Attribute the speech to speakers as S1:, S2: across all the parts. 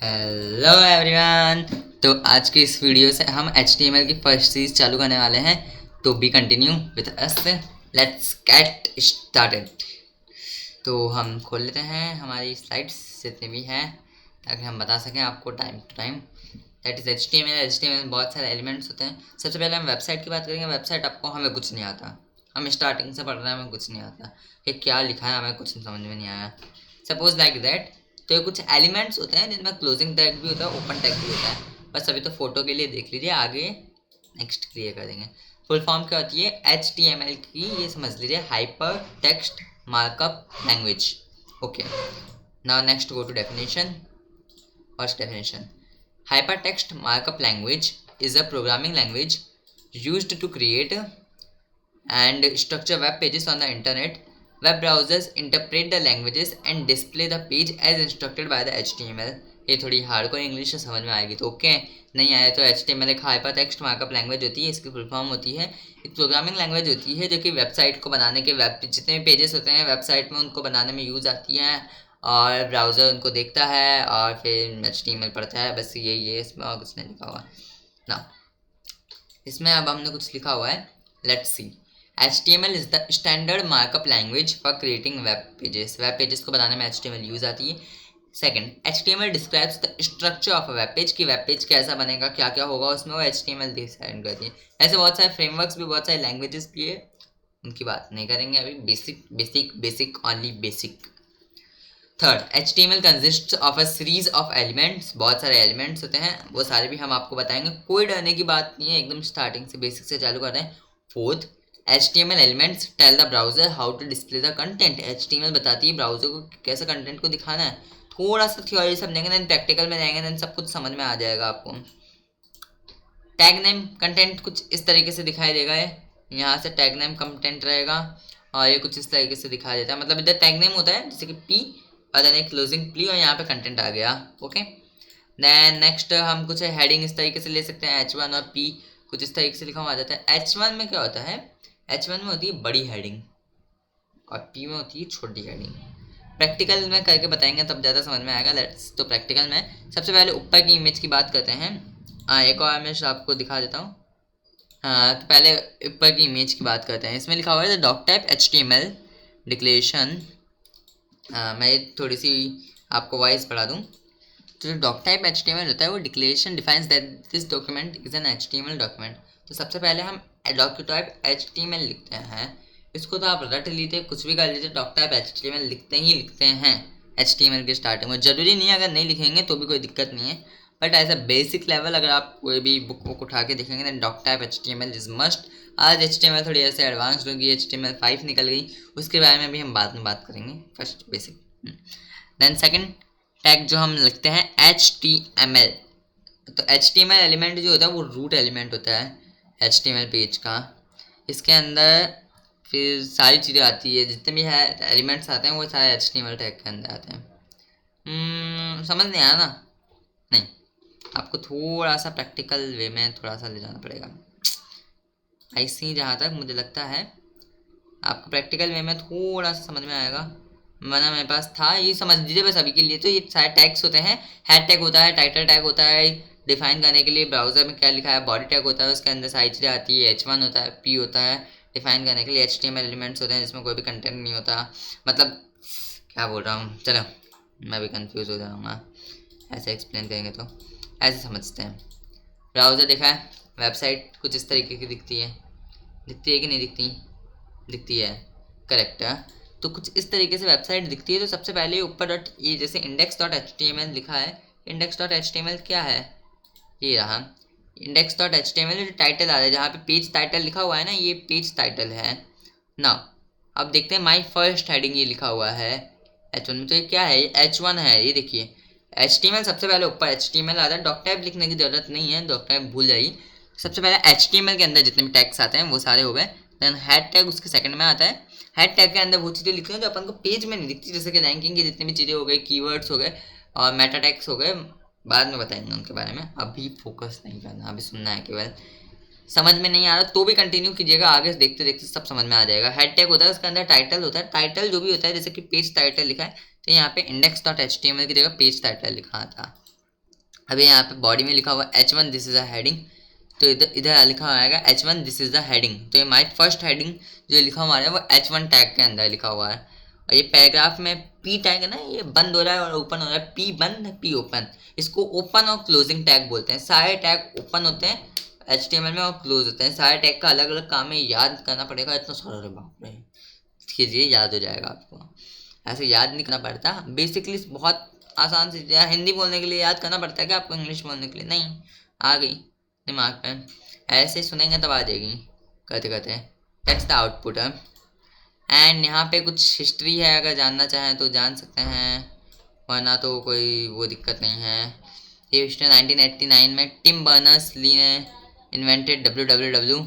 S1: Hello everyone. तो आज की इस वीडियो से हम HTML की फर्स्ट सीरीज चालू करने वाले हैं। तो B continue with us, let's get started. तो हम खोल लेते हैं हमारी स्लाइड्स जितनी भी हैं ताकि हम बता सकें आपको time to time. That is HTML में बहुत सारे एलिमेंट्स होते हैं। सबसे पहले हम वेबसाइट की बात करेंगे। वेबसाइट आपको हमें कुछ नहीं आता, हम स्टार्टिंग से पढ़ रहे हैं, हमें कुछ नहीं आता कि क्या लिखा है, हमें कुछ समझ में नहीं आया। Suppose like that. तो ये कुछ एलिमेंट्स होते हैं जिनमें क्लोजिंग टैग भी होता है, ओपन टैग भी होता है। बस अभी तो फोटो के लिए देख लीजिए, आगे नेक्स्ट क्लियर कर देंगे। फुल फॉर्म क्या होती है HTML की, ये समझ लीजिए, hyper text markup language. Okay, now next go to definition. First definition: hypertext markup language is a programming language used to create and structure web pages on the internet. Web browsers interpret the languages and display the page as instructed by the HTML. ये थोड़ी hardcore English से समझ में आएगी तो okay, नहीं आए तो HTML एक हाइपर टेक्स्ट मार्कअप लैंग्वेज होती है। इसकी फुल फॉर्म होती है, एक प्रोग्रामिंग लैंग्वेज होती है जो कि वेबसाइट को बनाने के, वेब जितने भी पेजेस होते हैं वेबसाइट में उनको बनाने में यूज़ आती है, और ब्राउज़र उनको देखता है और फिर HTML पढ़ता है। बस ये इसमें और कुछ नहीं लिखा हुआ ना। इसमें अब हमने कुछ लिखा हुआ है, let's see. HTML is the standard markup language for creating web pages. Web pages को बनाने में HTML यूज आती है। Second, HTML describes the structure of a web page, की वेब पेज कैसा बनेगा, क्या क्या होगा उसमें, वो HTML डिसाइड करती है। ऐसे बहुत सारे फ्रेमवर्क्स भी, बहुत सारे लैंग्वेजेस भी है, उनकी बात नहीं करेंगे अभी। Basic basic basic only basic. Third, HTML consists of a series of elements. बहुत सारे एलिमेंट्स होते हैं, वो सारे भी हम आपको बताएंगे, कोई डरने की बात नहीं है, एकदम स्टार्टिंग से बेसिक से चालू कर रहे हैं। Fourth, HTML elements tell the browser how to display the content. HTML बताती है ब्राउजर को कैसे कंटेंट को दिखाना है। थोड़ा सा थ्योरी समझेंगे, देन प्रैक्टिकल में जाएंगे, देन सब कुछ समझ में आ जाएगा आपको। टैग नेम कंटेंट कुछ इस तरीके से दिखाई देगा, यहाँ से टैग नेम कंटेंट रहेगा और ये कुछ इस तरीके से दिखाई देता है। मतलब इधर टैग नेम होता है जैसे कि पी और देन एक क्लोजिंग प्ली और यहाँ पे कंटेंट आ गया। ओके, देन नेक्स्ट हम कुछ हेडिंग इस तरीके से ले सकते हैं, H1 और P कुछ इस तरीके से लिखा हुआ आ जाता है। H1 में क्या होता है, H1 में होती है बड़ी हेडिंग और P में होती है छोटी हेडिंग। प्रैक्टिकल में करके बताएंगे तब ज़्यादा समझ में आएगा। लेट्स, तो प्रैक्टिकल में सबसे पहले ऊपर की इमेज की बात करते हैं। एक और इमेज आपको दिखा देता हूँ। हाँ, तो पहले ऊपर की इमेज की बात करते हैं। इसमें लिखा हुआ है डॉक टाइप HTML डिक्लेरेशन। मैं थोड़ी सी आपको वॉइस पढ़ा दूँ। तो जो डॉक टाइप HTML होता है वो declaration defines that this document is an HTML document. तो सबसे पहले हम डॉक टाइप HTML लिखते हैं। इसको तो आप रट लीजिए, कुछ भी कर लीजिए, डॉक टाइप HTML लिखते ही लिखते हैं HTML के स्टार्टिंग में। ज़रूरी नहीं है, अगर नहीं लिखेंगे तो भी कोई दिक्कत नहीं है, but as a basic level अगर आप कोई भी बुक उठा के देखेंगे तो doctype HTML is must. आज HTML थोड़ी ऐसे एडवांस होगी, HTML5 निकल गई, उसके बारे में भी हम बाद में बात करेंगे। First basic, then second tag जो हम लिखते हैं HTML। तो HTML एलिमेंट जो होता है वो रूट एलिमेंट होता है HTML पेज का। इसके अंदर फिर सारी चीज़ें आती है, जितने भी है एलिमेंट्स आते हैं वो सारे HTML टैग के अंदर आते हैं। समझ नहीं आया ना? नहीं, आपको थोड़ा सा प्रैक्टिकल वे में थोड़ा सा ले जाना पड़ेगा। ऐसे ही जहाँ तक मुझे लगता है आपको प्रैक्टिकल वे में थोड़ा सा समझ में आएगा, वरना मेरे पास था, ये समझ लीजिए बस अभी के लिए। तो ये सारे टैग्स होते हैं, हेड टैग होता है, टाइटल टैग होता है डिफाइन करने के लिए ब्राउजर में क्या लिखा है, बॉडी टैग होता है उसके अंदर सारी चीज़ें आती है, H1 होता है, P होता है डिफाइन करने के लिए, HTML एलिमेंट्स होते हैं जिसमें कोई भी कंटेंट नहीं होता। मतलब क्या बोल रहा हूँ, चलो मैं भी कंफ्यूज हो जाऊँगा, ऐसे एक्सप्लेन करेंगे तो ऐसे समझते हैं। ब्राउज़र देखा है, वेबसाइट कुछ इस तरीके की दिखती है, दिखती है कि नहीं दिखती? दिखती है, करेक्ट है। तो कुछ इस तरीके से वेबसाइट दिखती है। तो सबसे पहले ऊपर डॉट, ये जैसे index.html लिखा है, index.html क्या है, ये रहा index.html। टाइटल आ रहा है, जहाँ पे पेज टाइटल लिखा हुआ है ना, ये पेज टाइटल है ना। अब देखते हैं माई फर्स्ट हेडिंग, ये लिखा हुआ है H1 में, तो ये क्या है, ये H1 है। ये देखिए HTML सबसे पहले ऊपर HTML आता है, डॉक टाइप लिखने की जरूरत नहीं है, डॉक टाइप भूल जाइए। सबसे पहले HTML के अंदर जितने भी टैग्स आते हैं वो सारे हो गए। देन हेड टैग उसके सेकंड में आता है। हेड टैग के अंदर वो चीज़ें लिखती हैं जो अपन को पेज में नहीं दिखती, जैसे कि रैंकिंग की जितनी भी चीज़ें हो गई, कीवर्ड्स हो गए और मेटा टैग्स हो गए, बाद में बताएंगे उनके बारे में, अभी फोकस नहीं करना, अभी सुनना है केवल। समझ में नहीं आ रहा तो भी कंटिन्यू कीजिएगा, आगे देखते देखते सब समझ में आ जाएगा। हेड टैग होता है, उसके अंदर टाइटल होता है, टाइटल जो भी होता है जैसे कि पेज टाइटल लिखा है तो यहाँ पे index.html की जगह पेज टाइटल लिखा था। अभी यहाँ पे बॉडी में लिखा हुआ H1 this is a heading, तो इधर इधर लिखा हुआ है H1 this is the heading. तो ये माई फर्स्ट हेडिंग जो लिखा हुआ है वो H1 टैग के अंदर लिखा हुआ है। और ये पैराग्राफ में P टैग है ना, ये बंद हो रहा है और ओपन हो रहा है, P बंद P ओपन, इसको ओपन और क्लोजिंग टैग बोलते हैं। सारे टैग ओपन होते हैं HTML में और क्लोज होते हैं। सारे टैग का अलग अलग काम है, याद करना पड़ेगा इतना सारा। रे बाप रे, कीजिए याद हो जाएगा आपको, ऐसे याद नहीं करना पड़ता। बेसिकली बहुत आसान चीज़ है, हिंदी बोलने के लिए याद करना पड़ता है कि आपको इंग्लिश बोलने के लिए नहीं, आ गई दिमाग पे, ऐसे सुनेंगे तब आ जाएगी करते करते। दैट्स द आउटपुट है। एंड यहाँ पे कुछ हिस्ट्री है, अगर जानना चाहें तो जान सकते हैं, वरना तो कोई वो दिक्कत नहीं है। ये हिस्ट्री 1989 में टिम बर्नर्स ली ने इन्वेंटेड www,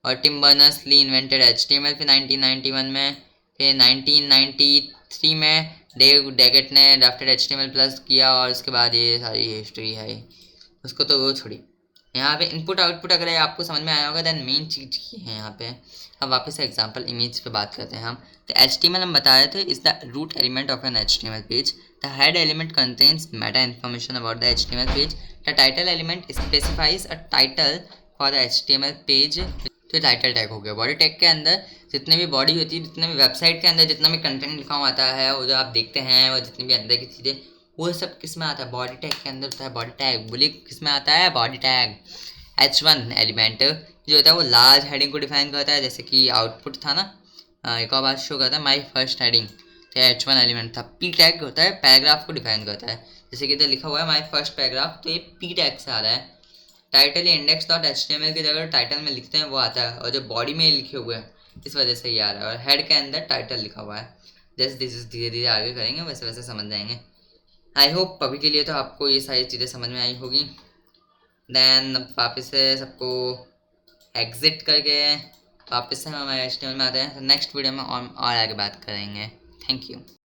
S1: और Tim Berners Lee invented HTML। फिर 1991 में, फिर 1993 में डेव डेगेट ने ड्राफ्टेड HTML+ किया, और उसके बाद ये सारी हिस्ट्री है। उसको तो वो छोड़ी। यहाँ पे इनपुट आउटपुट अगर आपको समझ में आया होगा, देन मेन चीज़ की है यहाँ पे। अब वापस से एग्जांपल इमेज पे बात करते हैं हम। तो HTML हम बता रहे थे is the root element of an HTML page. The head element contains meta information about the HTML page. The title element specifies a title for the HTML page. तो टाइटल टैग हो गया। Body tag के अंदर जितने भी body होती है, जितने भी वेबसाइट के अंदर जितना भी कंटेंट लिखा हुआ आता है, वो जो आप देखते हैं, वो जितनी भी अंदर की चीज़ें, वो सब किस में आता है? बॉडी टैग के अंदर होता है। बॉडी टैग बोलिए किस में आता है? Body tag. H1 एलिमेंट जो होता है वो लार्ज हेडिंग को डिफाइन करता है, जैसे कि आउटपुट था ना, एक और बात शो करता है माई फर्स्ट हेडिंग, तो H1 एलिमेंट था। P टैग होता है पैराग्राफ को डिफाइन करता है, जैसे कि इधर लिखा हुआ है माई फर्स्ट पैराग्राफ, तो ये P टैग से आ रहा है। टाइटल इंडेक्स डॉट HTML की जगह टाइटल में लिखते हैं वो आता है, और जो बॉडी में लिखे हुए हैं इस वजह से ये आ रहा है, और हेड के अंदर टाइटल लिखा हुआ है। जैसे दिस धीरे धीरे आगे करेंगे वैसे वैसे समझ जाएंगे। आई होप अभी के लिए तो आपको ये सारी चीज़ें समझ में आई होगी। देन वापस से सबको एग्जिट करके वापस से हम HTML में आते हैं। नेक्स्ट वीडियो में और आगे बात करेंगे। Thank you.